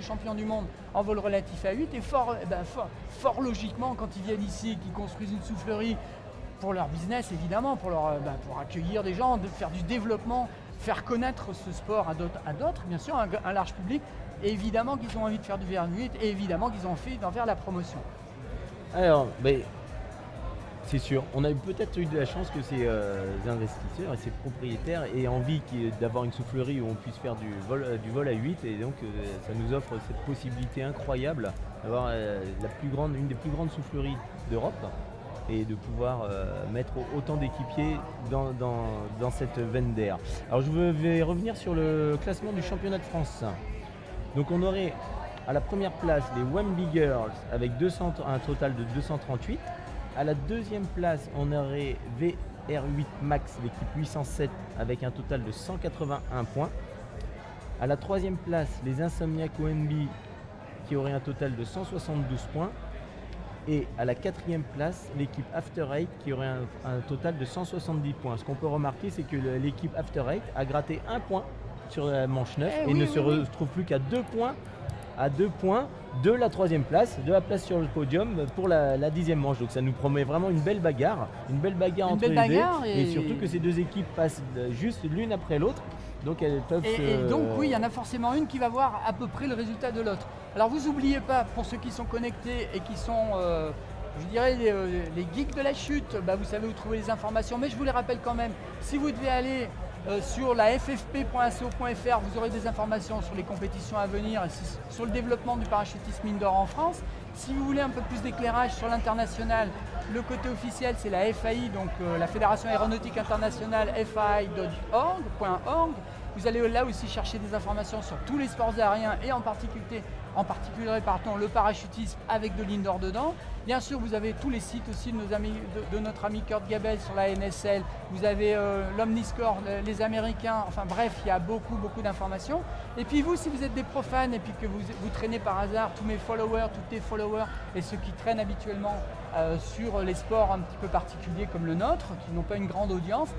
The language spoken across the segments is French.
de champion du monde en vol relatif à 8 et fort logiquement, quand ils viennent ici et qu'ils construisent une soufflerie pour leur business, évidemment, pour accueillir des gens, de faire du développement, faire connaître ce sport à d'autres, bien sûr, un large public, et évidemment qu'ils ont envie de faire du VR8 et évidemment qu'ils ont envie d'en faire la promotion. Alors, c'est sûr, on a peut-être eu de la chance que ces investisseurs et ces propriétaires aient envie d'avoir une soufflerie où on puisse faire du vol à 8 et donc ça nous offre cette possibilité incroyable d'avoir une des plus grandes souffleries d'Europe et de pouvoir mettre autant d'équipiers dans cette veine d'air. Alors je vais revenir sur le classement du championnat de France. Donc on aurait à la première place les Wemby Girls avec un total de 238. À la deuxième place, on aurait VR8 Max, l'équipe 807 avec un total de 181 points. À la troisième place, les Insomniac Wemby qui aurait un total de 172 points. Et à la quatrième place, l'équipe After Eight qui aurait un total de 170 points. Ce qu'on peut remarquer, c'est que l'équipe After Eight a gratté un point sur la manche 9 et ne se retrouve plus qu'à 2 points de la troisième place, de la place sur le podium pour la 10e manche. Donc ça nous promet vraiment une belle bagarre entre les deux. Et surtout que ces deux équipes passent juste l'une après l'autre. Donc elles peuvent donc oui, il y en a forcément une qui va voir à peu près le résultat de l'autre. Alors vous n'oubliez pas, pour ceux qui sont connectés et qui sont, je dirais, les geeks de la chute, vous savez où trouver les informations, mais je vous les rappelle quand même, si vous devez aller sur la ffp.so.fr, vous aurez des informations sur les compétitions à venir et sur le développement du parachutisme indoor en France. Si vous voulez un peu plus d'éclairage sur l'international, le côté officiel c'est la FAI, donc la Fédération Aéronautique Internationale, fai.org. Vous allez là aussi chercher des informations sur tous les sports aériens et en particulier le parachutisme avec de l'indoor dedans. Bien sûr, vous avez tous les sites aussi de notre ami Kurt Gabel sur la NSL. Vous avez l'Omniscore, les Américains. Enfin bref, il y a beaucoup d'informations. Et puis vous, si vous êtes des profanes et puis que vous traînez par hasard, tous tes followers et ceux qui traînent habituellement sur les sports un petit peu particuliers comme le nôtre, qui n'ont pas une grande audience,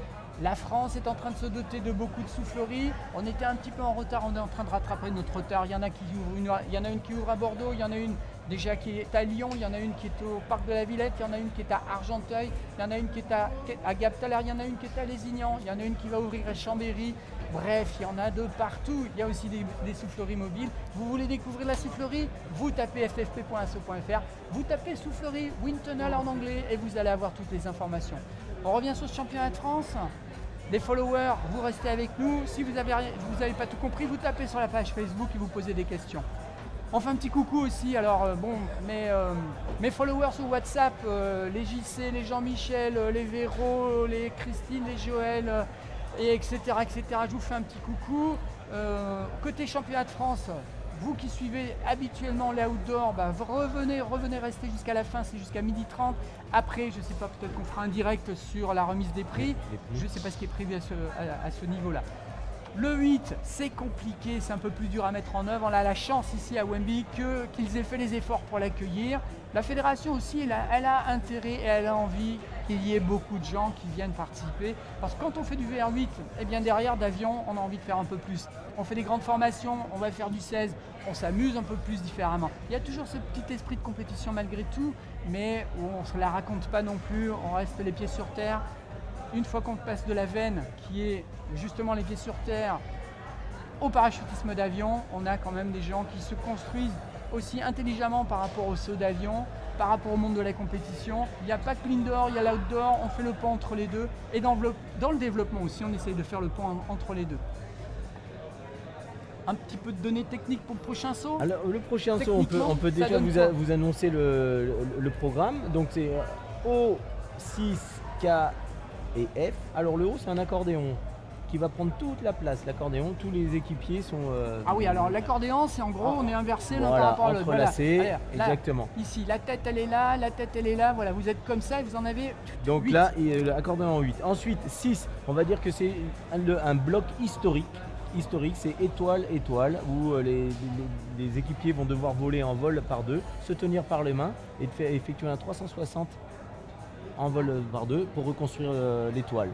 la France est en train de se doter de beaucoup de souffleries. On était un petit peu en retard, on est en train de rattraper notre retard. Il y en a une qui ouvre à Bordeaux, il y en a une déjà qui est à Lyon, il y en a une qui est au Parc de la Villette, il y en a une qui est à Argenteuil, il y en a une qui est à Gap-Thaler, il y en a une qui est à Lézignan, il y en a une qui va ouvrir à Chambéry. Bref, il y en a de partout. Il y a aussi des souffleries mobiles. Vous voulez découvrir la soufflerie? Vous tapez ffp.so.fr, vous tapez soufflerie Wind Tunnel en anglais et vous allez avoir toutes les informations. On revient sur ce championnat de France. Les followers, vous restez avec nous. Si vous n'avez pas tout compris, vous tapez sur la page Facebook et vous posez des questions. On fait un petit coucou aussi. Alors mes followers sur WhatsApp, les JC, les Jean-Michel, les Véro, les Christine, les Joël, et etc. Je vous fais un petit coucou. Côté championnat de France, vous qui suivez habituellement les outdoors, revenez rester jusqu'à la fin, c'est jusqu'à 12h30. Après, je ne sais pas, peut-être qu'on fera un direct sur la remise des prix. Je ne sais pas ce qui est prévu à ce niveau-là. Le 8, c'est compliqué, c'est un peu plus dur à mettre en œuvre. On a la chance ici à Wemby qu'ils aient fait les efforts pour l'accueillir. La fédération aussi, elle a intérêt et elle a envie qu'il y ait beaucoup de gens qui viennent participer. Parce que quand on fait du VR8, eh bien derrière d'avion, on a envie de faire un peu plus. On fait des grandes formations, on va faire du 16, on s'amuse un peu plus différemment. Il y a toujours ce petit esprit de compétition malgré tout, mais on ne se la raconte pas non plus, on reste les pieds sur terre. Une fois qu'on passe de la veine, qui est justement les pieds sur terre, au parachutisme d'avion, on a quand même des gens qui se construisent aussi intelligemment par rapport aux sauts d'avion, par rapport au monde de la compétition. Il n'y a pas que l'indoor, il y a l'outdoor, on fait le pont entre les deux. Et dans le développement aussi, on essaye de faire le pont entre les deux. Un petit peu de données techniques pour le prochain saut. Alors, le prochain saut, on peut déjà vous annoncer le programme. Donc c'est O, 6, K et F. Alors le haut, c'est un accordéon qui va prendre toute la place. L'accordéon, tous les équipiers sont... Ah oui, alors l'accordéon, c'est en gros, on est inversé l'un voilà, par rapport à l'autre. Entrelacé, exactement. Ici, la tête, elle est là, la tête, elle est là. Voilà, vous êtes comme ça et vous en avez 8. Donc là, l'accordéon en 8. Ensuite, 6, on va dire que c'est un bloc historique. Historique, c'est étoile, où les équipiers vont devoir voler en vol par deux, se tenir par les mains et effectuer un 360 en vol par deux pour reconstruire l'étoile.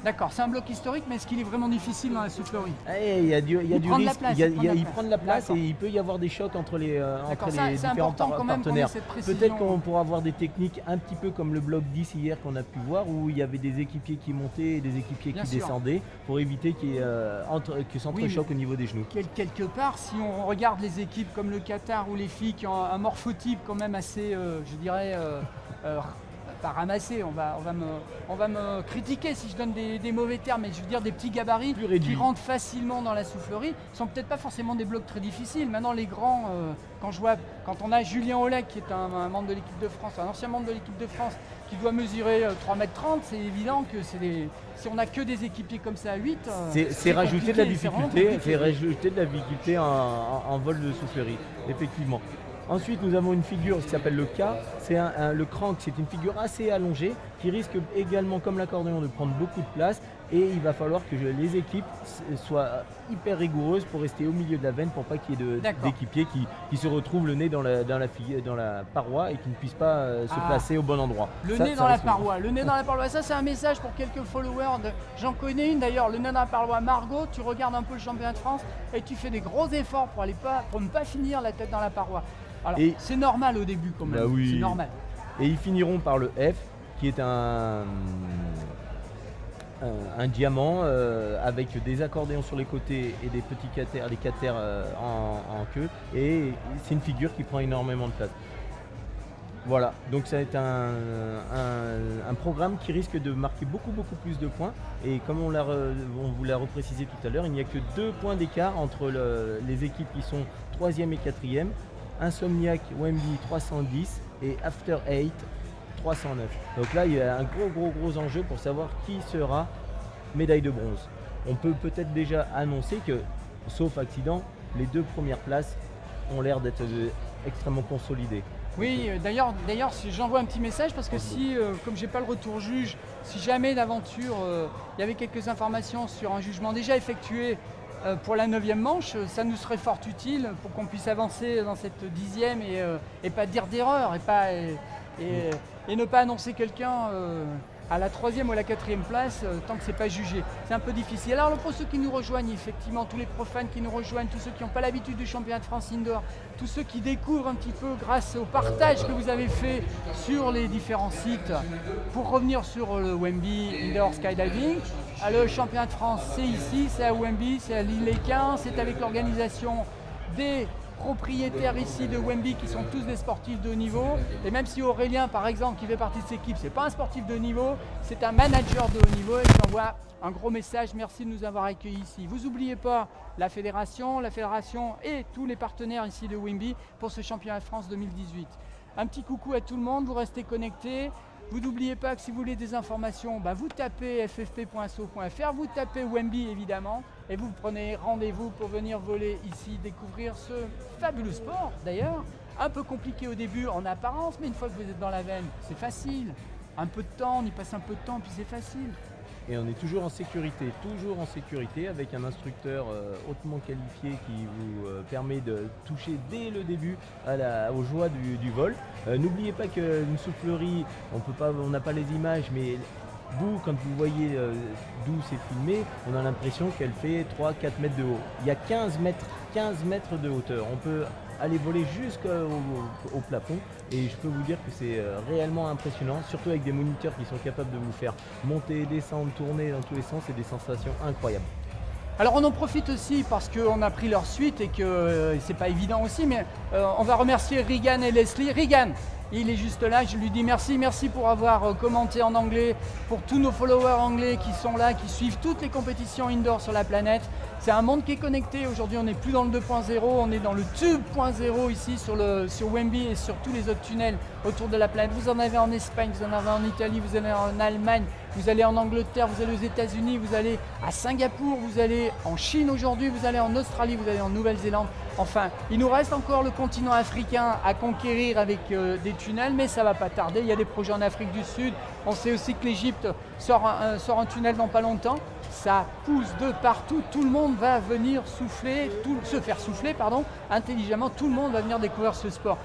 D'accord, c'est un bloc historique, mais est-ce qu'il est vraiment difficile dans la soufflerie? Il y a du prend de la risque, place, il prend de la place et D'accord. il peut y avoir des chocs entre les D'accord, c'est différents important quand même qu'on ait partenaires. cette précision. Peut-être qu'on pourra avoir des techniques un petit peu comme le bloc 10 hier qu'on a pu voir, où il y avait des équipiers qui montaient et des équipiers Bien qui sûr. descendaient pour éviter qu'il y ait que s'entrechoque au niveau des genoux. Quelque part, si on regarde les équipes comme le Qatar ou les filles qui ont un morphotype quand même assez, je dirais, pas ramassé, on va me critiquer si je donne des mauvais termes, mais je veux dire des petits gabarits Plus réduits. qui rentrent facilement dans la soufflerie, sont peut-être pas forcément des blocs très difficiles. Maintenant les grands, quand on a Julien Oleg qui est un membre de l'équipe de France, un ancien membre de l'équipe de France, qui doit mesurer 3,30 m, c'est évident que si on n'a que des équipiers comme ça à 8, C'est rajouter de la compliqué, c'est vraiment difficulté, compliqué. c'est rajouter de la difficulté en vol de soufflerie, effectivement. Ensuite, nous avons une figure qui s'appelle le K. C'est le crank, c'est une figure assez allongée qui risque également, comme l'accordéon, de prendre beaucoup de place. Et il va falloir que les équipes soient hyper rigoureuses pour rester au milieu de la veine pour pas qu'il y ait D'accord. d'équipiers qui se retrouvent le nez dans la paroi et qui ne puissent pas se placer au bon endroit. Le Ça, nez ça dans la risque- paroi, le nez dans la paroi, ça c'est un message pour quelques followers. J'en connais une d'ailleurs, le nez dans la paroi. Margot, tu regardes un peu le championnat de France et tu fais des gros efforts pour ne pas finir la tête dans la paroi. Alors Et- c'est normal au début quand même, Bah oui. c'est normal. Et ils finiront par le F, qui est un diamant avec des accordéons sur les côtés et des petits caters, les caters en queue. Et c'est une figure qui prend énormément de place. Voilà, donc ça va être un programme qui risque de marquer beaucoup plus de points. Et comme on vous l'a reprécisé tout à l'heure, il n'y a que 2 points d'écart entre les équipes qui sont 3e et 4e. Insomniac Wemby 310 et After 8 309. Donc là, il y a un gros enjeu pour savoir qui sera médaille de bronze. On peut peut-être déjà annoncer que, sauf accident, les 2 premières places ont l'air d'être extrêmement consolidées. Oui, d'ailleurs, j'envoie un petit message parce que si, comme j'ai pas le retour juge, si jamais d'aventure il y avait quelques informations sur un jugement déjà effectué pour la 9e manche, ça nous serait fort utile pour qu'on puisse avancer dans cette 10e et pas dire d'erreur et ne pas annoncer quelqu'un à la 3e ou à la 4e place tant que c'est pas jugé. C'est un peu difficile. Alors pour ceux qui nous rejoignent, effectivement, tous les profanes qui nous rejoignent, tous ceux qui n'ont pas l'habitude du championnat de France Indoor, tous ceux qui découvrent un petit peu grâce au partage que vous avez fait sur les différents sites, pour revenir sur le Wemby Indoor Skydiving, le championnat de France c'est ici, c'est à Wemby, c'est à l'Île-les-Quins, c'est avec l'organisation des propriétaires ici de Wemby qui sont tous des sportifs de haut niveau. Et même si Aurélien, par exemple, qui fait partie de cette équipe, c'est pas un sportif de haut niveau, c'est un manager de haut niveau. Et je t'envoie un gros message, merci de nous avoir accueillis ici. Vous n'oubliez pas la fédération et tous les partenaires ici de Wemby pour ce championnat de France 2018. Un petit coucou à tout le monde, vous restez connectés. Vous n'oubliez pas que si vous voulez des informations, vous tapez ffp.so.fr, vous tapez Wemby évidemment, et vous prenez rendez-vous pour venir voler ici, découvrir ce fabuleux sport. D'ailleurs, un peu compliqué au début en apparence, mais une fois que vous êtes dans la veine, c'est facile. Un peu de temps, on y passe un peu de temps, puis c'est facile. Et on est toujours en sécurité avec un instructeur hautement qualifié qui vous permet de toucher dès le début aux joies du vol. N'oubliez pas qu'une soufflerie, on n'a pas les images, mais vous, quand vous voyez d'où c'est filmé, on a l'impression qu'elle fait 3-4 mètres de haut. Il y a 15 mètres de hauteur. On peut aller voler jusqu'au plafond et je peux vous dire que c'est réellement impressionnant, surtout avec des moniteurs qui sont capables de vous faire monter, descendre, tourner dans tous les sens, c'est des sensations incroyables. Alors on en profite aussi parce qu'on a pris leur suite et que c'est pas évident aussi, mais on va remercier Regan et Leslie. Regan, il est juste là, je lui dis merci pour avoir commenté en anglais, pour tous nos followers anglais qui sont là, qui suivent toutes les compétitions indoor sur la planète. C'est un monde qui est connecté, aujourd'hui on n'est plus dans le 2.0, on est dans le Tube.0 ici sur Wemby et sur tous les autres tunnels autour de la planète. Vous en avez en Espagne, vous en avez en Italie, vous en avez en Allemagne, vous allez en Angleterre, vous allez aux États-Unis, vous allez à Singapour, vous allez en Chine aujourd'hui, vous allez en Australie, vous allez en Nouvelle-Zélande. Enfin, il nous reste encore le continent africain à conquérir avec des tunnels, mais ça va pas tarder. Il y a des projets en Afrique du Sud. On sait aussi que l'Égypte sort un tunnel dans pas longtemps. Ça pousse de partout. Tout le monde va venir se faire souffler intelligemment. Tout le monde va venir découvrir ce sport.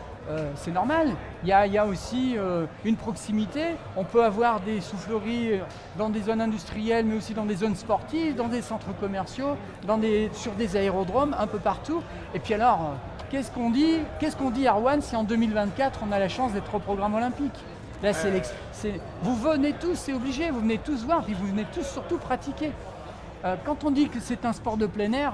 c'est normal. Il y a aussi une proximité. On peut avoir des souffleries dans des zones industrielles, mais aussi dans des zones sportives, dans des centres commerciaux, sur des aérodromes, un peu partout. Et puis alors, qu'est-ce qu'on dit à Rouen si en 2024 on a la chance d'être au programme olympique? Là, vous venez tous, c'est obligé, vous venez tous voir, puis vous venez tous surtout pratiquer. Quand on dit que c'est un sport de plein air,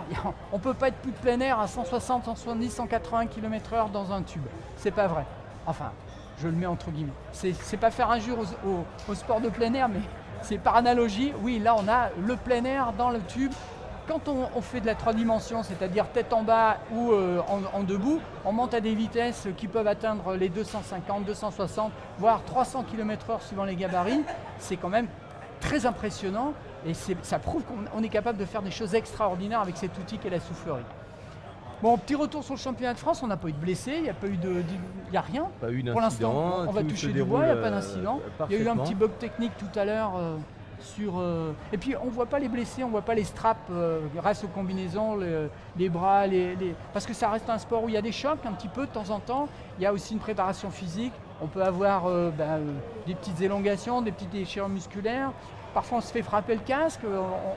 on ne peut pas être plus de plein air à 160, 170, 180 km/h dans un tube. C'est pas vrai. Enfin, je le mets entre guillemets. C'est pas faire injure au sport de plein air, mais c'est par analogie. Oui, là on a le plein air dans le tube. Quand on fait de la 3 dimensions, c'est-à-dire tête en bas ou en debout, on monte à des vitesses qui peuvent atteindre les 250, 260, voire 300 km/h suivant les gabarits. C'est quand même très impressionnant et ça prouve qu'on est capable de faire des choses extraordinaires avec cet outil qu'est la soufflerie. Bon, petit retour sur le championnat de France, on n'a pas eu de blessés, il n'y a pas eu il y a rien. Pas eu d'incident. Pour l'instant, on va toucher du bois, il n'y a pas d'incident. Il y a eu un petit bug technique tout à l'heure et puis on ne voit pas les blessés, on ne voit pas les straps grâce aux combinaisons, les bras, parce que ça reste un sport où il y a des chocs un petit peu de temps en temps. Il y a aussi une préparation physique. On peut avoir des petites élongations, des petites déchirures musculaires. Parfois on se fait frapper le casque,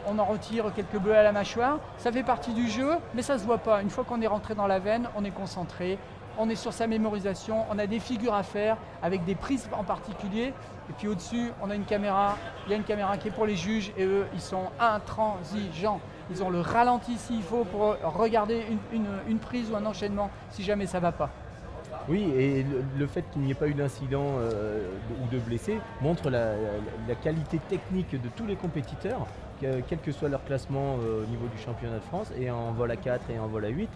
on en retire quelques bleus à la mâchoire. Ça fait partie du jeu, mais ça ne se voit pas. Une fois qu'on est rentré dans la veine, on est concentré, on est sur sa mémorisation, on a des figures à faire avec des prises en particulier. Et puis au-dessus, on a une caméra. Il y a une caméra qui est pour les juges et eux, ils sont intransigeants. Ils ont le ralenti s'il faut pour regarder une prise ou un enchaînement si jamais ça ne va pas. Oui, et le fait qu'il n'y ait pas eu d'incident ou de blessés montre la qualité technique de tous les compétiteurs, quel que soit leur classement au niveau du championnat de France, et en vol à 4 et en vol à 8.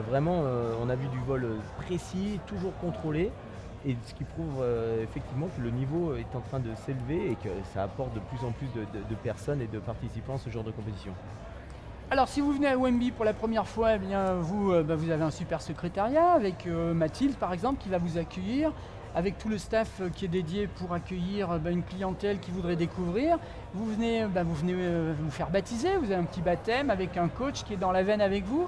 Vraiment, on a vu du vol précis, toujours contrôlé, et ce qui prouve effectivement que le niveau est en train de s'élever et que ça apporte de plus en plus de personnes et de participants à ce genre de compétition. Alors si vous venez à Wemby pour la première fois, eh bien, vous avez un super secrétariat avec Mathilde par exemple qui va vous accueillir, avec tout le staff qui est dédié pour accueillir une clientèle qui voudrait découvrir. Vous venez vous faire baptiser, vous avez un petit baptême avec un coach qui est dans la veine avec vous.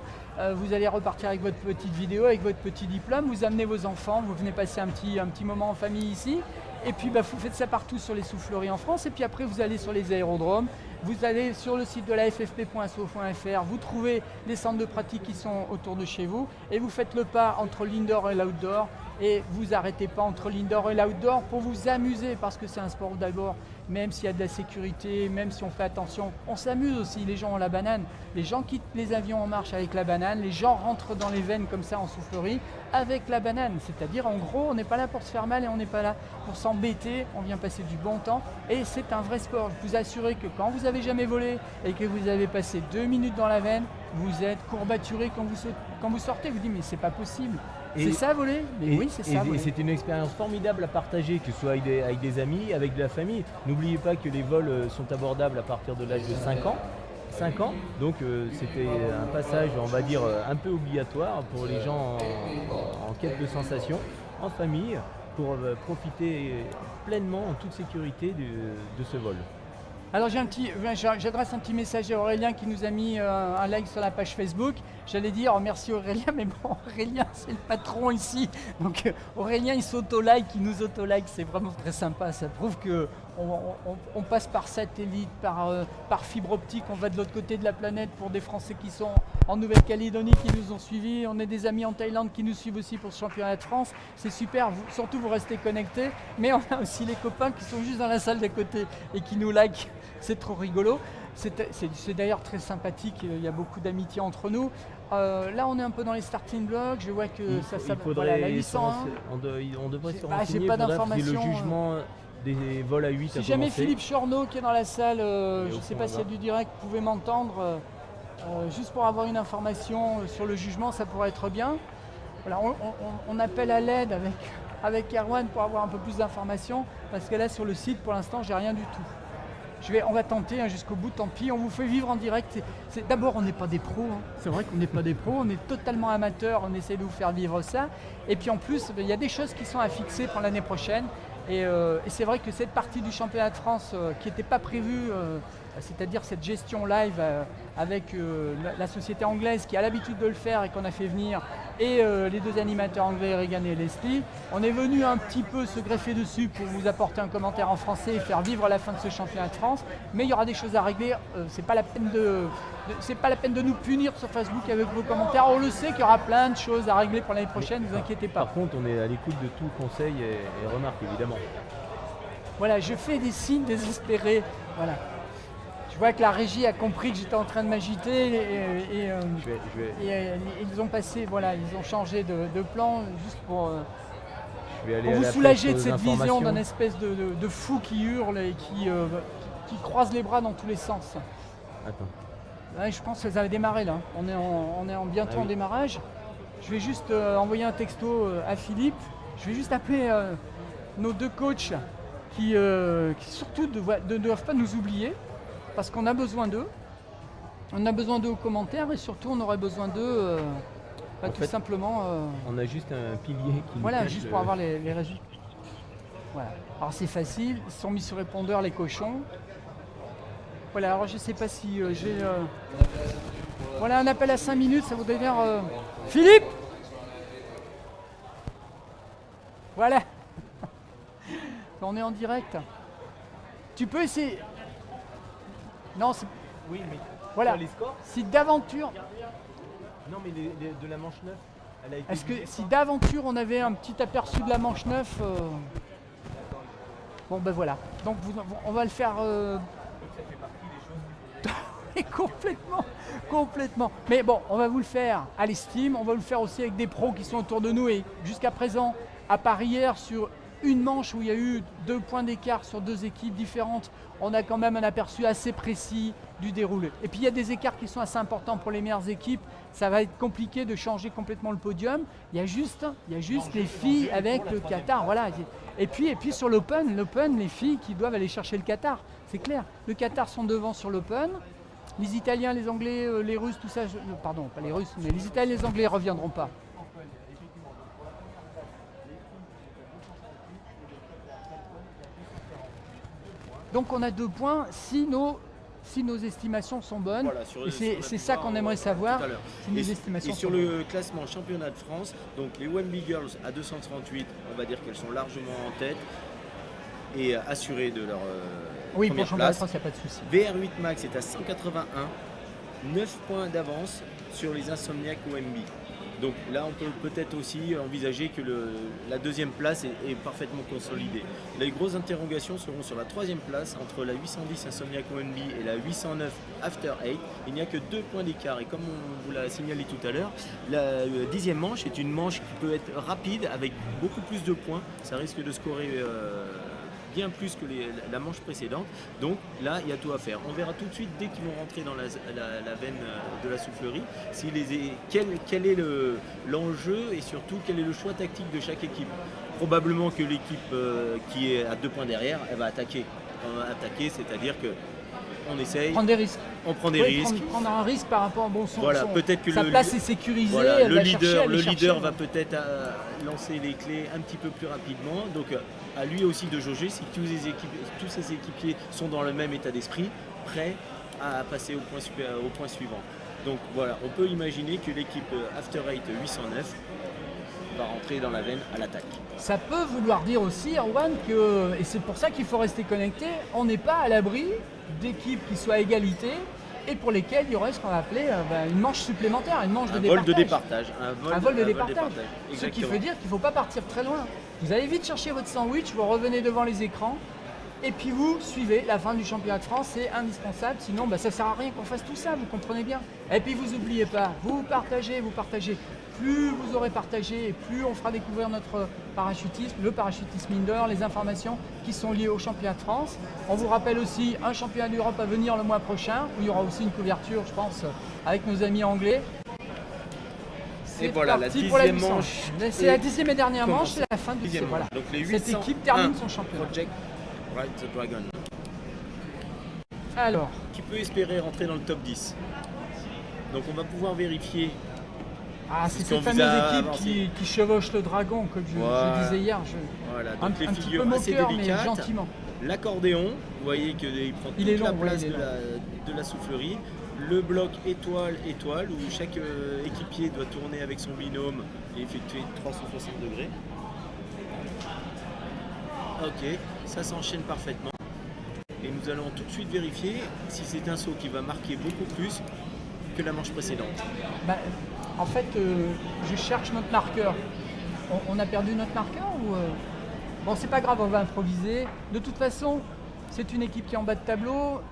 Vous allez repartir avec votre petite vidéo, avec votre petit diplôme, vous amenez vos enfants, vous venez passer un petit moment en famille ici. Et puis vous faites ça partout sur les souffleries en France, et puis après vous allez sur les aérodromes, vous allez sur le site de la ffp.so.fr, vous trouvez les centres de pratique qui sont autour de chez vous, et vous faites le pas entre l'indoor et l'outdoor, et vous n'arrêtez pas entre l'indoor et l'outdoor pour vous amuser, parce que c'est un sport d'abord, même s'il y a de la sécurité, même si on fait attention, on s'amuse aussi, les gens ont la banane, les gens quittent les avions en marche avec la banane, les gens rentrent dans les veines comme ça en soufflerie avec la banane, c'est-à-dire en gros on n'est pas là pour se faire mal et on n'est pas là pour s'embêter, on vient passer du bon temps et c'est un vrai sport. Je vous assure que quand vous n'avez jamais volé et que vous avez passé 2 minutes dans la veine, vous êtes courbaturé quand vous sortez, vous dites mais c'est pas possible. C'est ça voler? Oui, c'est ça voler. Et c'est une expérience formidable à partager, que ce soit avec des amis, avec de la famille. N'oubliez pas que les vols sont abordables à partir de l'âge de 5 ans. Donc c'était un passage, on va dire, un peu obligatoire pour les gens en quête de sensations, en famille, pour profiter pleinement en toute sécurité de ce vol. Alors j'adresse un petit message à Aurélien qui nous a mis un like sur la page Facebook. J'allais dire merci Aurélien, mais bon, Aurélien c'est le patron ici. Donc Aurélien il s'auto-like, il nous auto-like, c'est vraiment très sympa. Ça prouve qu'on passe par satellite, par fibre optique, on va de l'autre côté de la planète pour des Français qui sont en Nouvelle-Calédonie qui nous ont suivis. On a des amis en Thaïlande qui nous suivent aussi pour ce championnat de France. C'est super, surtout vous restez connectés. Mais on a aussi les copains qui sont juste dans la salle d'à côté et qui nous like. C'est trop rigolo. C'est d'ailleurs très sympathique, il y a beaucoup d'amitié entre nous. Là on est un peu dans les starting blocks, je vois que voilà, la 801. On devrait se renseigner, j'ai pas d'informations. Le jugement des vols à 8 si jamais Philippe Chorneau qui est dans la salle, je ne sais pas s'il y a du direct, vous pouvez m'entendre, juste pour avoir une information sur le jugement, ça pourrait être bien. Voilà, on appelle à l'aide avec Erwan pour avoir un peu plus d'informations, parce que là sur le site pour l'instant j'ai rien du tout. On va tenter jusqu'au bout, tant pis, on vous fait vivre en direct. D'abord, on n'est pas des pros, c'est vrai qu'on n'est pas des pros, on est totalement amateurs, on essaie de vous faire vivre ça. Et puis en plus, il y a des choses qui sont à fixer pour l'année prochaine. Et c'est vrai que cette partie du championnat de France qui n'était pas prévue c'est-à-dire cette gestion live avec la société anglaise qui a l'habitude de le faire et qu'on a fait venir, et les deux animateurs anglais, Regan et Leslie. On est venu un petit peu se greffer dessus pour vous apporter un commentaire en français et faire vivre la fin de ce championnat de France. Mais il y aura des choses à régler. C'est pas la peine de nous punir sur Facebook avec vos commentaires. On le sait qu'il y aura plein de choses à régler pour l'année prochaine, ne vous inquiétez pas. Par contre, on est à l'écoute de tout conseil et remarques, évidemment. Voilà, je fais des signes désespérés. Voilà. Je vois que la régie a compris que j'étais en train de m'agiter et ils ont passé, voilà, ils ont changé de plan juste pour vous soulager de cette vision d'un espèce de fou qui hurle et qui croise les bras dans tous les sens. Attends. Ouais, je pense que ça va démarrer là. On est bientôt en démarrage. Je vais juste envoyer un texto à Philippe. Je vais juste appeler nos deux coachs qui surtout ne doivent pas nous oublier. Parce qu'on a besoin d'eux. On a besoin d'eux aux commentaires et surtout on aurait besoin d'eux tout simplement. On a juste un pilier qui voilà, juste pour avoir les résultats. Voilà. Alors c'est facile, ils se sont mis sur répondeur les cochons. Voilà, alors je sais pas si j'ai. Voilà un appel à 5 minutes, ça voudrait dire. Philippe. Voilà. On est en direct. Tu peux essayer. Non, c'est. Oui, mais voilà. les scores. Si d'aventure. Non, mais de la manche 9, elle a été. Est-ce que si d'aventure on avait un petit aperçu de la manche 9 Bon ben voilà. Donc on va le faire. Ça fait partie des choses. Complètement. Mais bon, on va vous le faire à l'estime. On va vous le faire aussi avec des pros qui sont autour de nous. Et jusqu'à présent, à part hier sur une manche où il y a eu 2 points d'écart sur 2 équipes différentes, on a quand même un aperçu assez précis du déroulé. Et puis il y a des écarts qui sont assez importants pour les meilleures équipes. Ça va être compliqué de changer complètement le podium. Il y a juste les filles avec le Qatar. Voilà. Et puis sur l'Open, les filles qui doivent aller chercher le Qatar. C'est clair. Le Qatar sont devant sur l'Open. Les Italiens, les Anglais, les Russes, tout ça. Pardon, pas les Russes, mais les Italiens et les Anglais ne reviendront pas. Donc on a 2 points si nos estimations sont bonnes. Voilà, c'est ça qu'on aimerait savoir. Si nos estimations et sur sont le bonnes. classement championnat de France, donc les Wembley Girls à 238, on va dire qu'elles sont largement en tête et assurées de leur oui, première pour place. France, il n'y a pas de souci. VR8 Max est à 181, 9 points d'avance sur les Insomniac Wembley. Donc là, on peut peut-être aussi envisager que la deuxième place est parfaitement consolidée. Les grosses interrogations seront sur la 3e place entre la 810 Insomniac Wembley et la 809 After 8. Il n'y a que 2 points d'écart et comme on vous l'a signalé tout à l'heure, la 10e manche est une manche qui peut être rapide avec beaucoup plus de points. Ça risque de scorer bien plus que la manche précédente. Donc là, il y a tout à faire. On verra tout de suite, dès qu'ils vont rentrer dans la veine de la soufflerie, quel est l'enjeu et surtout quel est le choix tactique de chaque équipe. Probablement que l'équipe qui est à 2 points derrière, elle va attaquer. C'est-à-dire que on essaye. Prendre des risques. On prend des risques. Prendre un risque par rapport à voilà, peut-être que sa place est sécurisée. Voilà, le leader va peut-être lancer les clés un petit peu plus rapidement. Donc à lui aussi de jauger si tous ses équipiers sont dans le même état d'esprit, prêts à passer au point suivant. Donc voilà, on peut imaginer que l'équipe After 8 809 va rentrer dans la veine à l'attaque. Ça peut vouloir dire aussi, Erwan, que, et c'est pour ça qu'il faut rester connecté, on n'est pas à l'abri d'équipes qui soient à égalité et pour lesquelles il y aurait ce qu'on va appeler une manche supplémentaire, une manche de départage. Un vol de départage. Ce qui veut dire qu'il ne faut pas partir très loin. Vous allez vite chercher votre sandwich, vous revenez devant les écrans et puis vous suivez la fin du championnat de France, c'est indispensable, sinon ça ne sert à rien qu'on fasse tout ça, vous comprenez bien. Et puis vous n'oubliez pas, vous partagez. Plus vous aurez partagé et plus on fera découvrir notre parachutisme, le parachutisme indoor, les informations qui sont liées au championnat de France. On vous rappelle aussi un championnat d'Europe à venir le mois prochain, où il y aura aussi une couverture, je pense, avec nos amis anglais. Et voilà, la 10e manche. C'est la 10e et dernière manche, c'est la fin du cycle. Voilà. Donc cette équipe termine son championnat. Project Ride the Dragon. Alors. Qui peut espérer rentrer dans le top 10. Donc on va pouvoir vérifier. Ah, c'est cette fameuse équipe qui chevauche le dragon, comme je disais hier. Voilà, donc un les petit peu figures assez moqueur, mais délicates. gentiment. L'accordéon, vous voyez qu'il prend Il toute est la long, place ouais, il est de la soufflerie. Le bloc étoile-étoile où chaque équipier doit tourner avec son binôme et effectuer 360 degrés. Ok, ça s'enchaîne parfaitement. Et nous allons tout de suite vérifier si c'est un saut qui va marquer beaucoup plus que la manche précédente. Bah, en fait, je cherche notre marqueur. On a perdu notre marqueur ou Bon, c'est pas grave, on va improviser. De toute façon, c'est une équipe qui est en bas de tableau.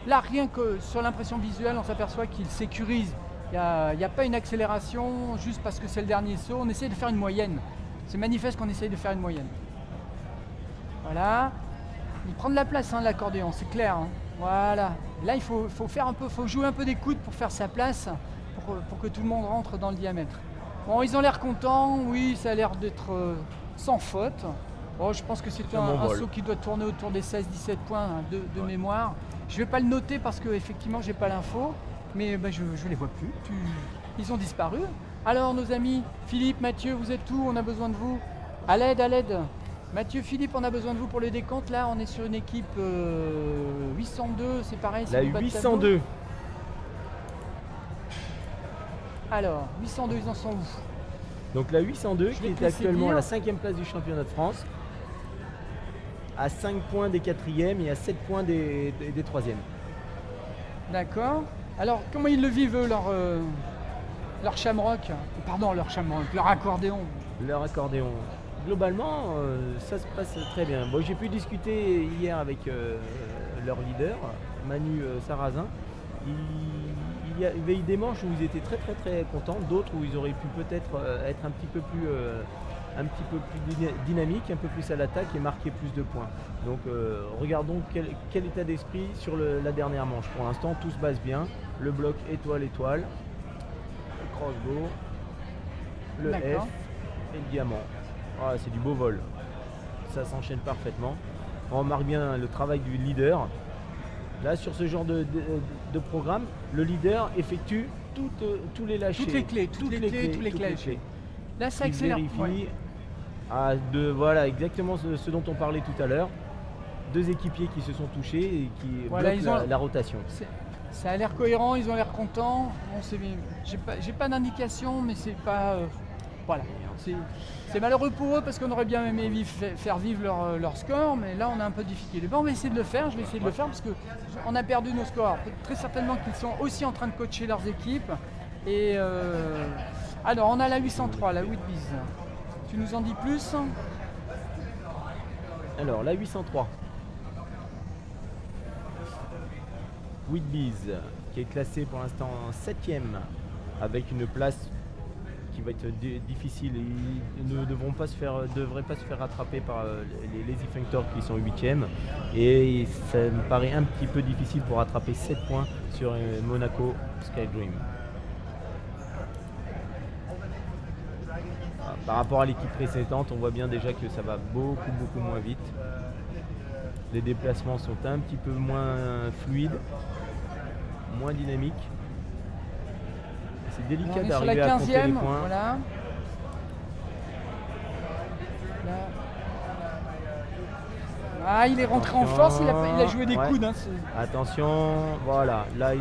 Là, rien que sur l'impression visuelle, on s'aperçoit qu'ils sécurisent. Il n'y a pas une accélération juste parce que c'est le dernier saut. On essaye de faire une moyenne. C'est manifeste qu'on essaye de faire une moyenne. Voilà. Il prend de la place, hein, l'accordéon, c'est clair. Hein. Voilà. Là, il faut jouer un peu des coudes pour faire sa place, pour que tout le monde rentre dans le diamètre. Bon, ils ont l'air contents. Oui, ça a l'air d'être sans faute. Bon, je pense que c'est un saut qui doit tourner autour des 16-17 points hein, de mémoire. Je ne vais pas le noter parce qu'effectivement, je n'ai pas l'info, mais je ne les vois plus. Ils ont disparu. Alors, nos amis, Philippe, Mathieu, vous êtes où? On a besoin de vous. À l'aide, à l'aide. Mathieu, Philippe, on a besoin de vous pour le décompte. Là, on est sur une équipe 802, c'est pareil. La 802. Alors, 802, ils en sont où? Donc la 802 qui est actuellement à la 5e place du championnat de France, à 5 points des 4e et à 7 points des 3e. D'accord. Alors, comment ils le vivent, eux, leur shamrock? Pardon, leur accordéon. Leur accordéon. Globalement, ça se passe très bien. Bon, j'ai pu discuter hier avec leur leader, Manu Sarrazin. Il y avait des manches où ils étaient très très très contents, d'autres où ils auraient pu peut-être être un petit peu plus dynamiques, un peu plus à l'attaque et marquer plus de points. Donc regardons quel état d'esprit sur la dernière manche. Pour l'instant, tout se passe bien. Le bloc étoile-étoile, le crossbow, le F et le diamant. Ah, c'est du beau vol. Ça s'enchaîne parfaitement. On remarque bien le travail du leader. Là, sur ce genre de programme, le leader effectue tous les lâchers. Toutes les clés, tous les clés. Là, ça accélère. Vérifie. Voilà, exactement ce dont on parlait tout à l'heure. Deux équipiers qui se sont touchés et qui bloquent la rotation. Ça a l'air cohérent, ils ont l'air contents. Bon, j'ai pas d'indication, mais c'est pas... voilà. C'est malheureux pour eux parce qu'on aurait bien aimé faire vivre leur score, mais là on a un peu de difficulté. Bon, on va essayer de le faire, je vais essayer de le faire parce qu'on a perdu nos scores. Très certainement qu'ils sont aussi en train de coacher leurs équipes. Et alors on a la 803, la Whitbees. Tu nous en dis plus? Alors la 803. Whitbees qui est classée pour l'instant 7e avec une place qui va être difficile. Ils ne devraient pas se faire rattraper par les Lazy Functors qui sont 8e. Et ça me paraît un petit peu difficile pour rattraper 7 points sur Monaco Skydream. Par rapport à l'équipe précédente, on voit bien déjà que ça va beaucoup moins vite. Les déplacements sont un petit peu moins fluides, moins dynamiques. C'est délicat d'arriver à compter les points. Voilà. Ah, il est rentré en force, il a joué des coudes. Hein, attention, voilà. Là,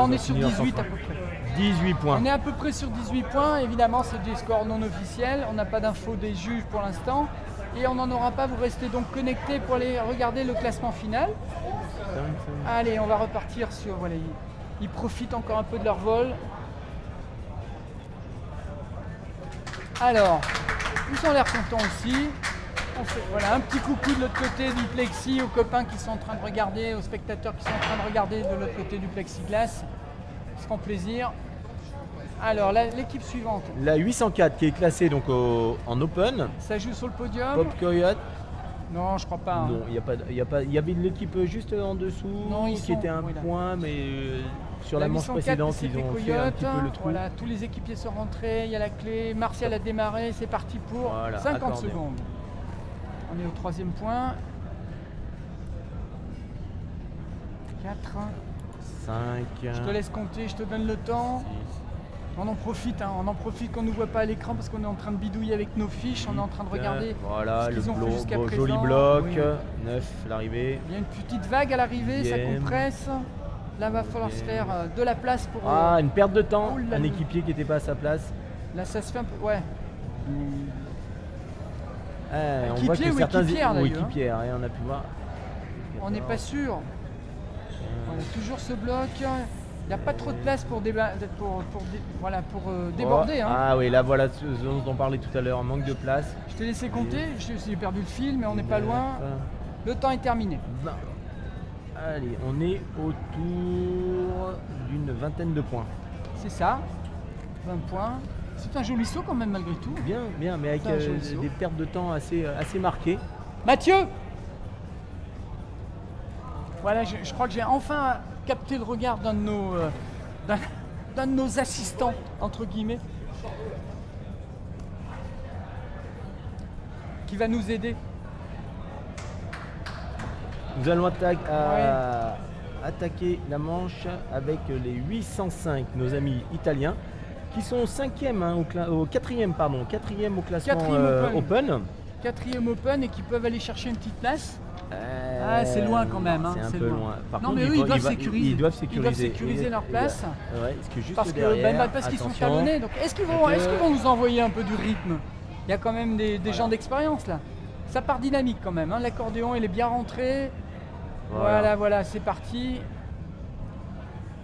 on est sur 18 à peu près. 18 points. On est à peu près sur 18 points. Évidemment, c'est des scores non officiels. On n'a pas d'infos des juges pour l'instant. Et on n'en aura pas. Vous restez donc connectés pour aller regarder le classement final. Allez, on va repartir sur... Voilà, ils profitent encore un peu de leur vol. Alors, ils ont l'air contents aussi. On fait, voilà, un petit coucou de l'autre côté du plexi aux copains qui sont en train de regarder, aux spectateurs qui sont en train de regarder de l'autre côté du plexiglas. Ils se font plaisir. Alors, l'équipe suivante. La 804 qui est classée donc en open. Ça joue sur le podium. Pop Coyote. Non, je crois pas. Hein. Non, il y avait l'équipe juste en dessous qui était un point, mais sur la manche précédente, ils ont fait un petit peu le trou. Voilà, tous les équipiers sont rentrés, il y a la clé. Martial a démarré, c'est parti pour 50 secondes. On est au 3e point. 4. 5. Je te laisse compter, je te donne le temps. On en profite, qu'on ne nous voit pas à l'écran parce qu'on est en train de bidouiller avec nos fiches, on est en train de regarder voilà, ce le qu'ils ont fait jusqu'à présent. joli bloc, Oui. 9 l'arrivée. Il y a une petite vague à l'arrivée, ça Deuxième. compresse. Là, va falloir se faire de la place pour... Ah, une perte de temps, Oh là un là. équipier qui n'était pas à sa place. Là, ça se fait un peu... Ouais. On voit Équipier que ou certains équipière, ou d'ailleurs, équipières, on a pu voir. On n'est pas sûr. On a toujours ce bloc. Il n'y a pas trop de place pour déborder. Hein. Ah oui, là voilà ce dont on parlait tout à l'heure, manque de place. Je t'ai laissé compter, j'ai perdu le fil, mais on n'est pas loin. Le temps est terminé. 20. Allez, on est autour d'une vingtaine de points. C'est ça. 20 points. C'est un joli saut quand même malgré tout. Bien, mais avec C'est un joli saut. des pertes de temps assez marquées. Mathieu! Voilà, je crois que j'ai enfin capté le regard d'un de nos assistants, entre guillemets, qui va nous aider. Nous allons attaquer la manche avec les 805, nos amis italiens, qui sont 5e, au 4e au classement Open. 4e Open et qui peuvent aller chercher une petite place. C'est loin quand même. C'est un peu loin. Par non contre, mais eux, ils doivent sécuriser. Ils doivent sécuriser leur place. Ouais, parce que juste Parce derrière, qu'ils sont attention. talonnés. Donc est-ce qu'ils vont nous envoyer un peu du rythme? Il y a quand même des gens d'expérience là. Ça part dynamique quand même. Hein. L'accordéon, il est bien rentré. Voilà, c'est parti.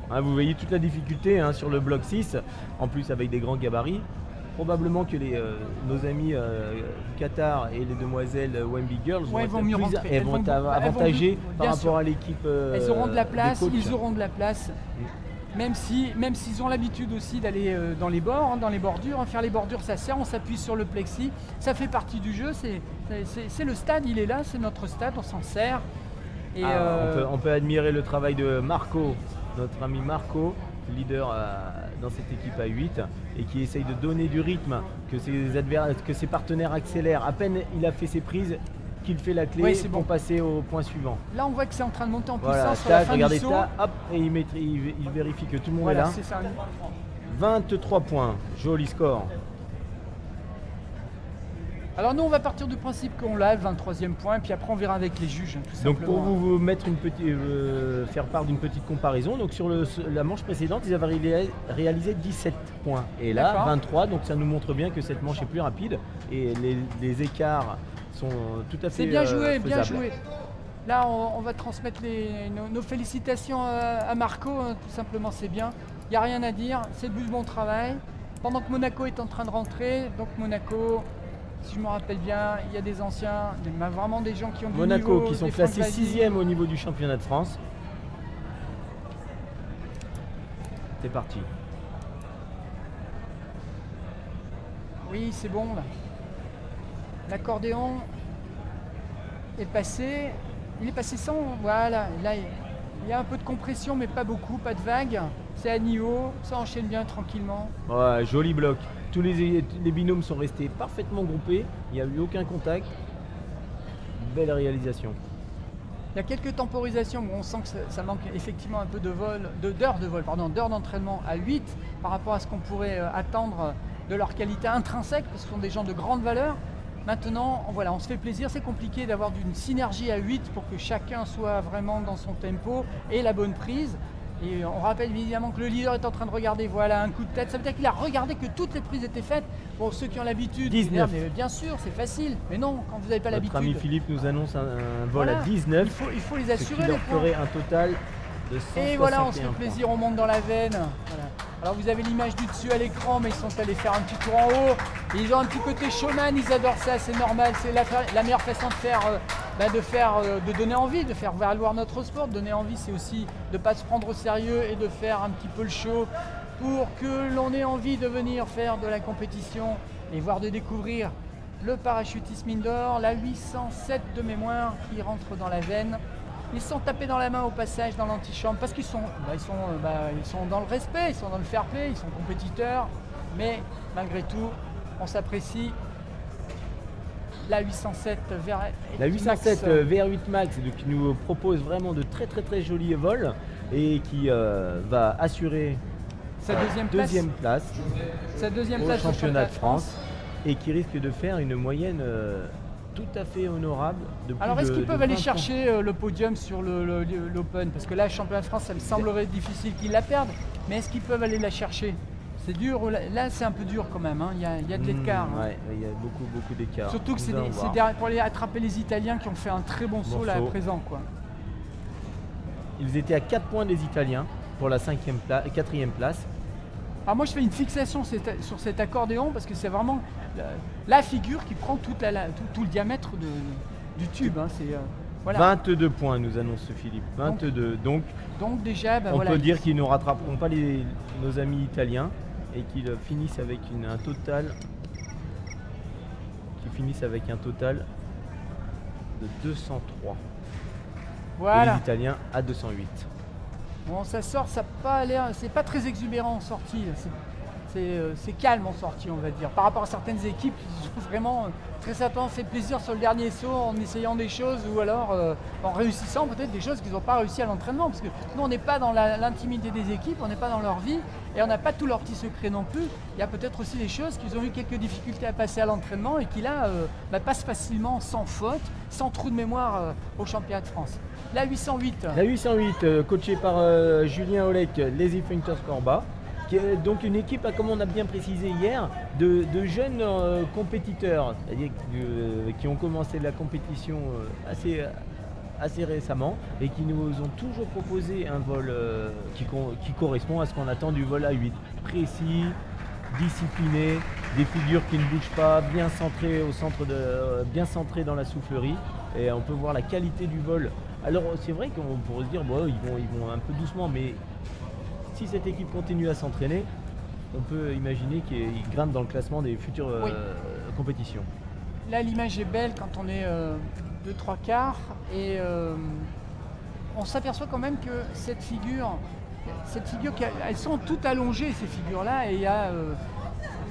Vous voyez toute la difficulté sur le bloc 6, en plus avec des grands gabarits. Probablement que nos amis du Qatar et les demoiselles Wemby Girls vont être avantagées par rapport à l'équipe. Elles auront de la place, des coachs. ils auront de la place. Même s'ils ont l'habitude aussi d'aller dans les bords, dans les bordures. Faire les bordures, ça sert, on s'appuie sur le plexi. Ça fait partie du jeu, c'est le stade, il est là, c'est notre stade, on s'en sert. Et on peut admirer le travail de Marco, notre ami Marco, leader dans cette équipe à 8 et qui essaye de donner du rythme, que ses partenaires accélèrent. À peine il a fait ses prises, qu'il fait la clé pour passer au point suivant. Là on voit que c'est en train de monter en Voilà, puissance sur la fin regardez du saut. Et il vérifie que tout le monde est là. C'est ça. 23 points, joli score. Alors nous on va partir du principe qu'on l'a, le 23e point, et puis après on verra avec les juges. Tout donc simplement. pour vous mettre faire part d'une petite comparaison, donc sur la manche précédente, ils avaient réalisé 17 points. Et là, 23, donc ça nous montre bien que cette manche est plus rapide et les écarts sont tout à fait C'est bien joué, faisables. bien joué. Là on va transmettre nos félicitations à Marco, hein, tout simplement c'est bien. Il n'y a rien à dire, c'est du bon travail. Pendant que Monaco est en train de rentrer, donc Monaco... Si je me rappelle bien, il y a des anciens, vraiment des gens qui ont du Monaco niveau, qui sont des classés Franck Vazzi. 6e au niveau du championnat de France. C'est parti. Oui, c'est bon là. L'accordéon est passé. Il est passé sans. Voilà. Là, il y a un peu de compression, mais pas beaucoup, pas de vague. C'est à niveau, ça enchaîne bien tranquillement. Ouais, joli bloc. Tous les binômes sont restés parfaitement groupés. Il n'y a eu aucun contact. Belle réalisation. Il y a quelques temporisations où on sent que ça manque effectivement un peu d'heures d'entraînement à 8 par rapport à ce qu'on pourrait attendre de leur qualité intrinsèque, parce que ce sont des gens de grande valeur. Maintenant, on se fait plaisir, c'est compliqué d'avoir une synergie à 8 pour que chacun soit vraiment dans son tempo et la bonne prise. Et on rappelle évidemment que le leader est en train de regarder, voilà, un coup de tête. Ça veut dire qu'il a regardé que toutes les prises étaient faites. Pour ceux qui ont l'habitude, 19. mais bien sûr, c'est facile. Mais non, quand vous n'avez pas Notre l'habitude. ami Philippe nous annonce un vol à 19. Il faut les Ce assurer, qui leur les points. ferait un total de 161 Et voilà, on se fait points. plaisir, on monte dans la veine. Voilà. Alors vous avez l'image du dessus à l'écran, mais ils sont allés faire un petit tour en haut. Et ils ont un petit côté showman, ils adorent ça, c'est normal. C'est la meilleure façon de faire, de donner envie, de faire valoir notre sport. De donner envie, c'est aussi de ne pas se prendre au sérieux et de faire un petit peu le show pour que l'on ait envie de venir faire de la compétition et voire de découvrir le parachutisme indoor, la 807 de mémoire qui rentre dans la veine. Ils sont tapés dans la main au passage dans l'antichambre parce qu'ils sont dans le respect, ils sont dans le fair play, ils sont compétiteurs. Mais malgré tout, on s'apprécie. La 807 VR8 Max qui nous propose vraiment de très très très jolis vols et qui va assurer sa deuxième place au championnat de France et qui risque de faire une moyenne tout à fait honorable. Alors est-ce qu'ils peuvent aller chercher le podium sur l'Open? Parce que là, le championnat de France, ça me semblerait difficile qu'ils la perdent, mais est-ce qu'ils peuvent aller la chercher? C'est dur, là c'est un peu dur quand même, hein. Il y a de l'écart. Ouais, il y a beaucoup d'écart. Surtout que c'est pour aller attraper les Italiens qui ont fait un très bon saut là à présent, quoi. Ils étaient à 4 points des Italiens pour la 4e place. Alors moi je fais une fixation sur cet accordéon parce que c'est vraiment la figure qui prend tout le diamètre du tube. Hein. Voilà. 22 points nous annonce Philippe. 22. Donc déjà, on peut dire qu'ils ne rattraperont pas nos amis italiens et qu'ils finissent avec un total de 203. Voilà. Et les Italiens à 208. Bon, ça sort, ça n'a pas l'air, c'est pas très exubérant en sortie. C'est calme en sortie, on va dire. Par rapport à certaines équipes qui sont vraiment très certainement fait plaisir sur le dernier saut en essayant des choses ou alors en réussissant peut-être des choses qu'ils n'ont pas réussi à l'entraînement. Parce que nous, on n'est pas dans l'intimité des équipes, on n'est pas dans leur vie et on n'a pas tous leurs petits secrets non plus. Il y a peut-être aussi des choses qu'ils ont eu quelques difficultés à passer à l'entraînement et qui là passent facilement sans faute, sans trou de mémoire au championnat de France. La 808. La 808, coachée par Julien Olek, Lazy Fighters Corba. Donc une équipe, comme on a bien précisé hier, de jeunes compétiteurs, c'est-à-dire qui ont commencé la compétition assez récemment et qui nous ont toujours proposé un vol qui correspond à ce qu'on attend du vol A8. Précis, discipliné, des figures qui ne bougent pas, bien centrées bien centrées dans la soufflerie et on peut voir la qualité du vol. Alors c'est vrai qu'on pourrait se dire bon, ils vont un peu doucement, mais si cette équipe continue à s'entraîner, on peut imaginer qu'ils grimpent dans le classement des futures compétitions. Là, l'image est belle quand on est 2-3 quarts et on s'aperçoit quand même que cette figure, elles sont toutes allongées ces figures-là et il y a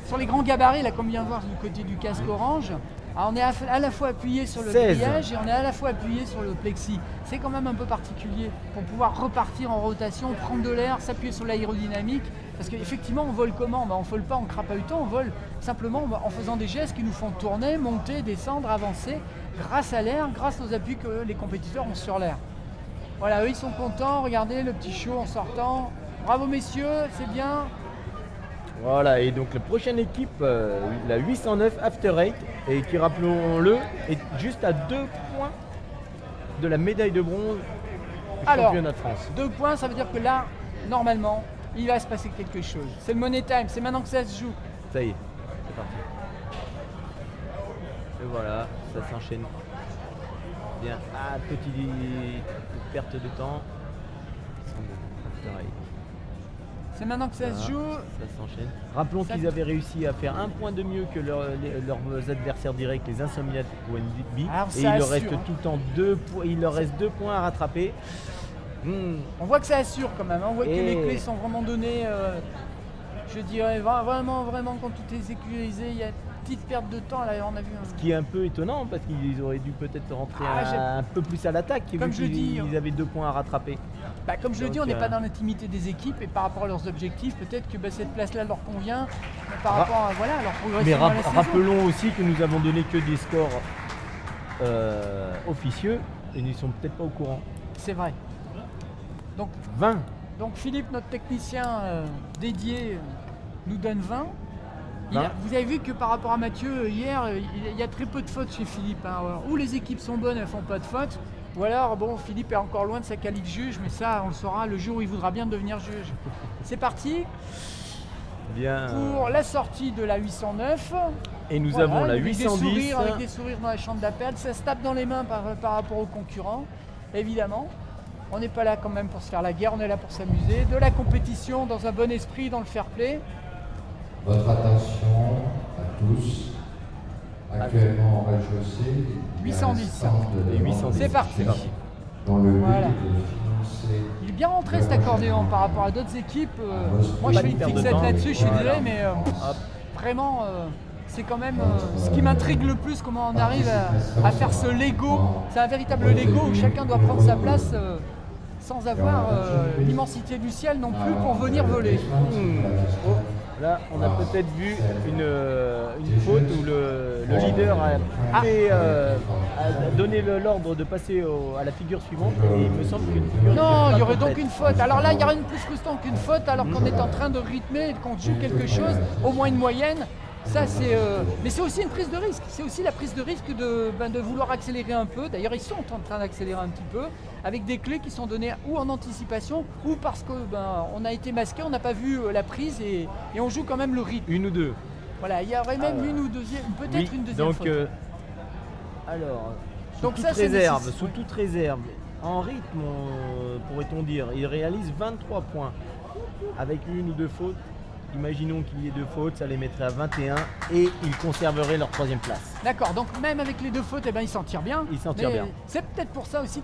sur les grands gabarits, là, comme vient voir du côté du casque orange, on est à la fois appuyé sur le grillage et on est à la fois appuyé sur le plexi. C'est quand même un peu particulier pour pouvoir repartir en rotation, prendre de l'air, s'appuyer sur l'aérodynamique. Parce qu'effectivement, on vole comment? On ne vole pas en crapahutant, on vole simplement en faisant des gestes qui nous font tourner, monter, descendre, avancer, grâce à l'air, grâce aux appuis que les compétiteurs ont sur l'air. Voilà, eux ils sont contents, regardez le petit show en sortant. Bravo messieurs, c'est bien. Voilà, et donc la prochaine équipe, la 809 After Eight, et qui, rappelons-le, est juste à 2 points de la médaille de bronze du championnat de France. 2 points, ça veut dire que là, normalement, il va se passer quelque chose. C'est le money time, c'est maintenant que ça se joue. Ça y est, c'est parti. Et voilà, ça s'enchaîne. Bien, petite perte de temps. After Eight. C'est maintenant que ça se joue. Ça s'enchaîne. Rappelons qu'ils avaient réussi à faire 1 point de mieux que leurs adversaires directs, les Insomniacs ONB. Et il leur reste tout le temps 2 points. Il leur reste 2 points à rattraper. On voit que ça assure quand même. On voit que les clés sont vraiment données. Je dirais vraiment quand tout est sécurisé, il y a une petite perte de temps. Là, on a vu. Ce qui est un peu étonnant parce qu'ils auraient dû peut-être rentrer un peu plus à l'attaque. Comme je dis, ils avaient 2 points à rattraper. Comme je le dis, on n'est pas dans l'intimité des équipes et par rapport à leurs objectifs, peut-être que cette place-là leur convient par rapport à leur progression. Mais rappelons aussi que nous avons donné que des scores officieux et ils ne sont peut-être pas au courant. C'est vrai. Donc 20. Donc Philippe, notre technicien dédié, nous donne 20. Vous avez vu que par rapport à Mathieu, hier, il y a très peu de fautes chez Philippe. Ou les équipes sont bonnes, elles ne font pas de fautes. Ou alors, Philippe est encore loin de sa qualif juge, mais ça, on le saura le jour où il voudra bien devenir juge. C'est parti pour la sortie de la 809. Et nous avons la 810. Avec des sourires dans la chambre d'appel. Ça se tape dans les mains par rapport aux concurrents, évidemment. On n'est pas là quand même pour se faire la guerre, on est là pour s'amuser. De la compétition dans un bon esprit, dans le fair play. Votre attention à tous. Actuellement en rez-de-chaussée, 810. C'est parti. Dans le but de financer. Il est bien rentré cet accordéon par rapport à d'autres équipes. Moi je fais une fixette là-dessus, je suis désolé, mais vraiment c'est quand même ce qui m'intrigue le plus, comment on arrive à faire ce Lego. C'est un véritable Lego où chacun doit prendre sa place. sans avoir l'immensité du ciel non plus pour venir voler. Oh, là, on a peut-être vu une faute où le leader a donné l'ordre de passer à la figure suivante et il me semble qu'une figure... Non, il y aurait donc une faute. Alors là, il y aurait une plus frustrante qu'une faute alors qu'on est en train de rythmer et qu'on joue quelque chose, au moins une moyenne. Ça, mais c'est aussi une prise de risque. C'est aussi la prise de risque de vouloir accélérer un peu. D'ailleurs, ils sont en train d'accélérer un petit peu avec des clés qui sont données ou en anticipation ou parce que on a été masqué, on n'a pas vu la prise et on joue quand même le rythme. Une ou deux. Voilà, il y aurait même une ou deuxième, peut-être une deuxième faute. Alors, Donc sous toute réserve, en rythme, pourrait-on dire, il réalise 23 points avec une ou deux fautes. Imaginons qu'il y ait deux fautes, ça les mettrait à 21 et ils conserveraient leur troisième place. D'accord, donc même avec les deux fautes, ils s'en tirent bien. Ils s'en tirent bien. C'est peut-être pour ça aussi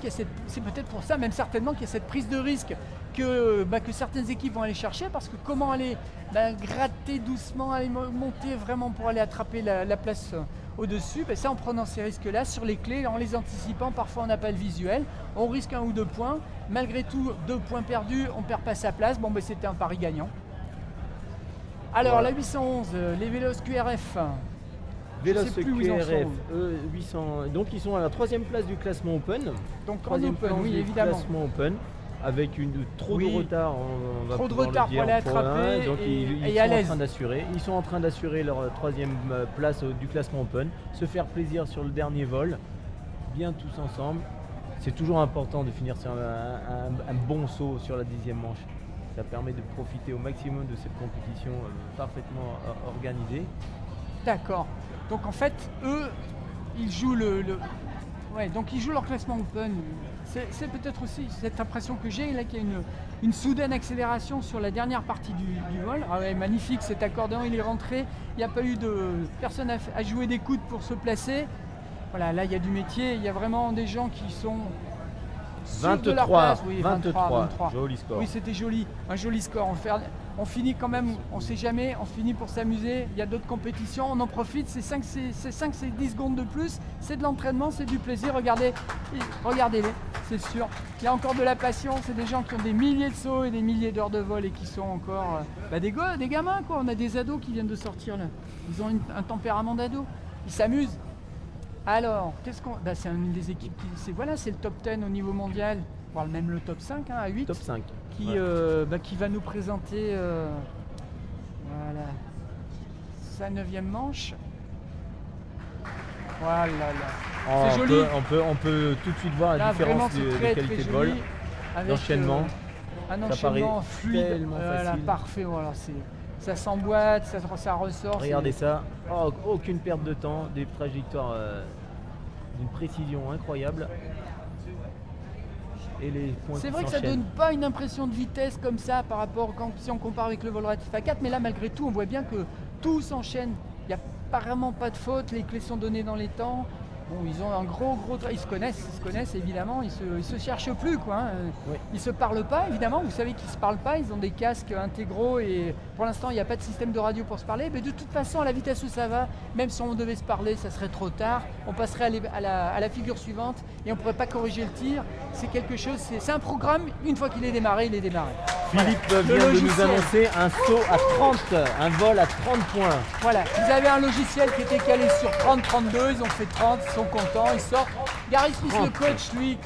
même certainement qu'il y a cette prise de risque que certaines équipes vont aller chercher parce que comment aller gratter doucement, aller monter vraiment pour aller attraper la place au-dessus, ça en prenant ces risques-là sur les clés, en les anticipant, parfois on n'a pas le visuel, on risque 1 ou 2 points, malgré tout 2 points perdus, on ne perd pas sa place, c'était un pari gagnant. Alors la 811, les Vélos QRF. Vélos QRF, 800. Donc ils sont à la 3e place du classement Open. Donc 3e place du classement Open. Avec trop de retard, on va trop de retard pour aller attraper. Donc ils sont en train d'assurer. Ils sont en train d'assurer leur 3e place du classement Open. Se faire plaisir sur le dernier vol. Bien tous ensemble. C'est toujours important de finir sur un bon saut sur la 10e manche. Ça permet de profiter au maximum de cette compétition parfaitement organisée. D'accord. Donc en fait, eux, ils jouent donc ils jouent leur classement Open. C'est peut-être aussi cette impression que j'ai là qu'il y a une soudaine accélération sur la dernière partie du vol. Ah ouais, magnifique, cet accordéon il est rentré. Il n'y a pas eu personne à jouer des coudes pour se placer. Voilà, là il y a du métier, il y a vraiment des gens qui sont 23, joli score. Oui, c'était joli, un joli score. On finit quand même, on ne sait jamais, on finit pour s'amuser. Il y a d'autres compétitions, on en profite. C'est 10 secondes de plus, c'est de l'entraînement, c'est du plaisir. Regardez-les, c'est sûr. Il y a encore de la passion. C'est des gens qui ont des milliers de sauts et des milliers d'heures de vol et qui sont encore des gamins, quoi. On a des ados qui viennent de sortir là. Ils ont un tempérament d'ado. Ils s'amusent. Alors, c'est une des équipes c'est le top 10 au niveau mondial, voire même le top 5 à 8. Top 5. Qui va nous présenter sa 9e manche. Voilà. C'est joli. On peut tout de suite voir la différence de qualité de vol. L'enchaînement. Un enchaînement fluide, facile. Parfait, voilà, ça s'emboîte, ça ressort. Regardez ça, aucune perte de temps, des trajectoires d'une précision incroyable. Et les points c'est vrai que ça donne pas une impression de vitesse comme ça par rapport si on compare avec le vol relatif à 4, mais là malgré tout on voit bien que tout s'enchaîne. Il n'y a apparemment pas de faute, les clés sont données dans les temps. Bon, ils ont un gros ils se connaissent évidemment, ils se cherchent plus quoi. Oui. Ils se parlent pas évidemment, vous savez qu'ils se parlent pas, ils ont des casques intégraux et pour l'instant il n'y a pas de système de radio pour se parler, mais de toute façon à la vitesse où ça va, même si on devait se parler, ça serait trop tard, on passerait à la figure suivante et on ne pourrait pas corriger le tir. C'est quelque chose, c'est un programme, une fois qu'il est démarré, il est démarré. Philippe vient de nous annoncer un saut à 30, un vol à 30 points. Voilà, ils avaient un logiciel qui était calé sur 30-32, ils ont fait 30, ils sont contents, ils sortent. Gary Smith, le coach, lui,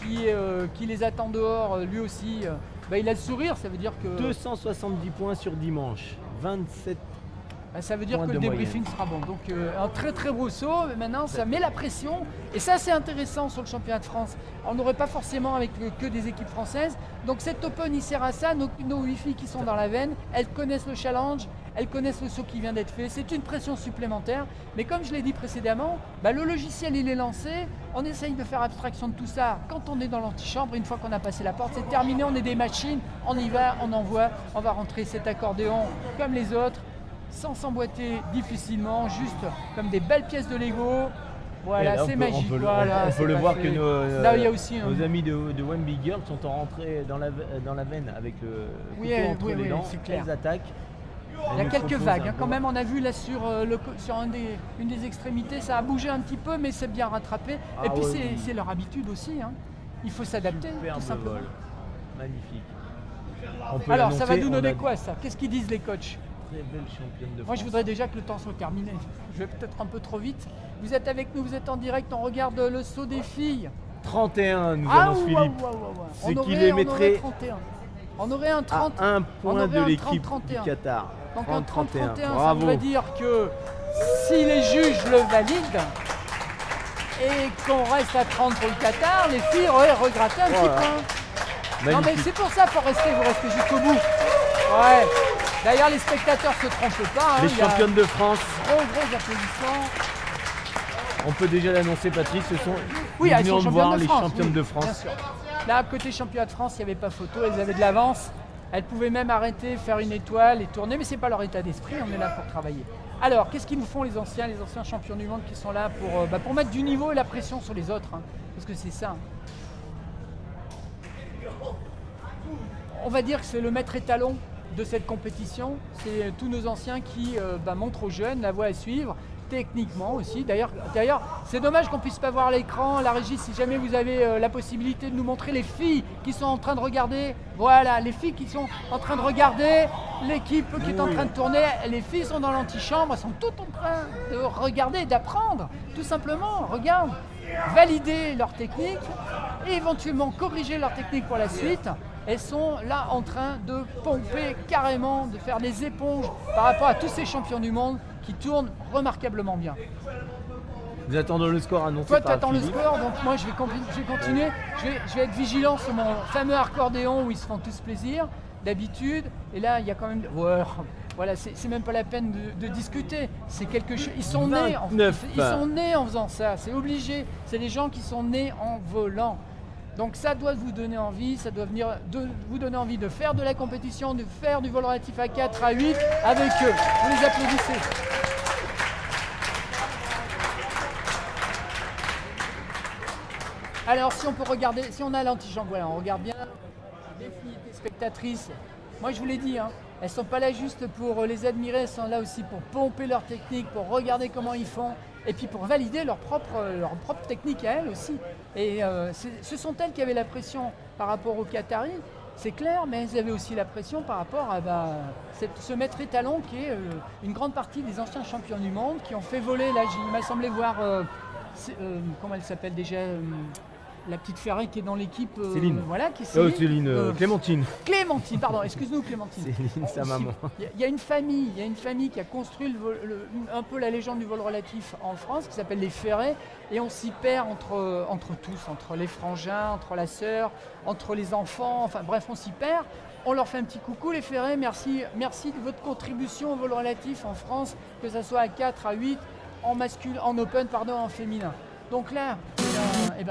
qui les attend dehors, lui aussi, il a le sourire, ça veut dire que... 270 points sur dimanche, 27 ça veut dire que le débriefing sera bon. Donc un très très beau saut, maintenant ça met la pression et ça c'est intéressant sur le championnat de France. On n'aurait pas forcément avec que des équipes françaises. Donc cet Open il sert à ça, nos 8 filles qui sont dans la veine, elles connaissent le challenge, elles connaissent le saut qui vient d'être fait, c'est une pression supplémentaire. Mais comme je l'ai dit précédemment, le logiciel il est lancé, on essaye de faire abstraction de tout ça. Quand on est dans l'antichambre, une fois qu'on a passé la porte, c'est terminé, on est des machines, on y va, on envoie, on va rentrer cet accordéon comme les autres, sans s'emboîter difficilement, juste comme des belles pièces de Lego. Voilà, c'est magique. On peut le voir que nos amis de Wemby Girls sont rentrés dans la veine avec le couteau entre les dents. Elles attaquent. Il y a quelques vagues. Quand même, on a vu là sur une des extrémités, ça a bougé un petit peu, mais c'est bien rattrapé. Et puis c'est leur habitude aussi. Il faut s'adapter, tout simplement. Magnifique. On peut Alors, ça va l'annoncer, nous on a donner des quoi ça? Qu'est-ce qu'ils disent les coachs? Très belle championne de Moi, France. je voudrais déjà que le temps soit terminé. Je vais peut-être un peu trop vite. Vous êtes avec nous, vous êtes en direct, on regarde le saut des filles. 31, nous Ah, annonce ouah, Philippe. ouah, ouah, ouah. Ce On qui aurait- les on aurait mettrait 31. On aurait un 30. à un on point aurait de un l'équipe 30-31. du Qatar. Donc un 30-31. 30-31, ça Bravo. voudrait dire que si les juges le valident et qu'on reste à 30 pour le Qatar, les filles auraient regretté un petit Voilà. point. Non mais Magnifique. c'est pour ça qu'il faut rester, vous restez jusqu'au bout. Ouais. D'ailleurs les spectateurs se trompent pas. Hein, Les il y a championnes de France, gros applaudissements. on peut déjà l'annoncer, Patrice, ce sont Oui, nous elles sont venons de championnes voir de les France. championnes oui, de bien France. sûr. Là, côté championnat de France, il n'y avait pas photo, elles avaient de l'avance. Elles pouvaient même arrêter, faire une étoile et tourner, mais ce n'est pas leur état d'esprit, on est là pour travailler. Alors, qu'est-ce qu'ils nous font les anciens champions du monde qui sont là pour mettre du niveau et la pression sur les autres, hein, parce que c'est ça. On va dire que c'est le maître étalon de cette compétition. C'est tous nos anciens qui montrent aux jeunes la voie à suivre, techniquement aussi. D'ailleurs, c'est dommage qu'on ne puisse pas voir l'écran. La régie, si jamais vous avez la possibilité de nous montrer les filles qui sont en train de regarder. Voilà, les filles qui sont en train de regarder, l'équipe qui est en train de tourner. Les filles sont dans l'antichambre, elles sont toutes en train de regarder, d'apprendre, tout simplement. Regarde, valider leur technique et éventuellement corriger leur technique pour la suite. Elles sont là en train de pomper carrément, de faire des éponges par rapport à tous ces champions du monde qui tournent remarquablement bien. Nous attendons le score annoncé Toi, tu par attends le Philippe. score, donc moi je vais continuer. Je vais être vigilant sur mon fameux accordéon où ils se font tous plaisir, d'habitude. Et là, il y a quand même... Ouais, voilà, c'est même pas la peine de discuter. C'est quelque chose... Ils sont nés en faisant ça, c'est obligé. C'est des gens qui sont nés en volant. Donc ça doit vous donner envie, ça doit vous donner envie de faire de la compétition, de faire du vol relatif à 4, à 8 avec eux. Vous les applaudissez. Alors si on peut regarder, si on a l'antichambre, voilà, on regarde bien les filles spectatrices. Moi je vous l'ai dit, hein, elles ne sont pas là juste pour les admirer, elles sont là aussi pour pomper leur technique, pour regarder comment ils font et puis pour valider leur propre technique à elles aussi. Et ce sont elles qui avaient la pression par rapport aux Qataris, c'est clair, mais elles avaient aussi la pression par rapport à ce maître étalon qui est une grande partie des anciens champions du monde qui ont fait voler, là il m'a semblé voir, comment elle s'appelle déjà la petite Ferré qui est dans l'équipe. Céline. Voilà, qui est Céline. Clémentine. Clémentine, pardon, excuse-nous Clémentine. Céline, sa maman. Il y a une famille qui a construit un peu la légende du vol relatif en France, qui s'appelle les Ferré, et on s'y perd entre tous, entre les frangins, entre la sœur, entre les enfants, enfin bref, on s'y perd. On leur fait un petit coucou les Ferré, merci de votre contribution au vol relatif en France, que ce soit à 4, à 8, en open, en féminin. Donc là,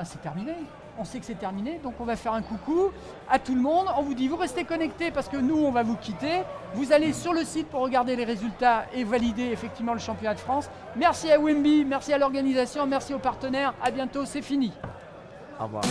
c'est terminé. On sait que c'est terminé, donc on va faire un coucou à tout le monde. On vous dit, vous restez connectés parce que nous, on va vous quitter. Vous allez sur le site pour regarder les résultats et valider effectivement le championnat de France. Merci à Wimby, merci à l'organisation, merci aux partenaires. À bientôt, c'est fini. Au revoir.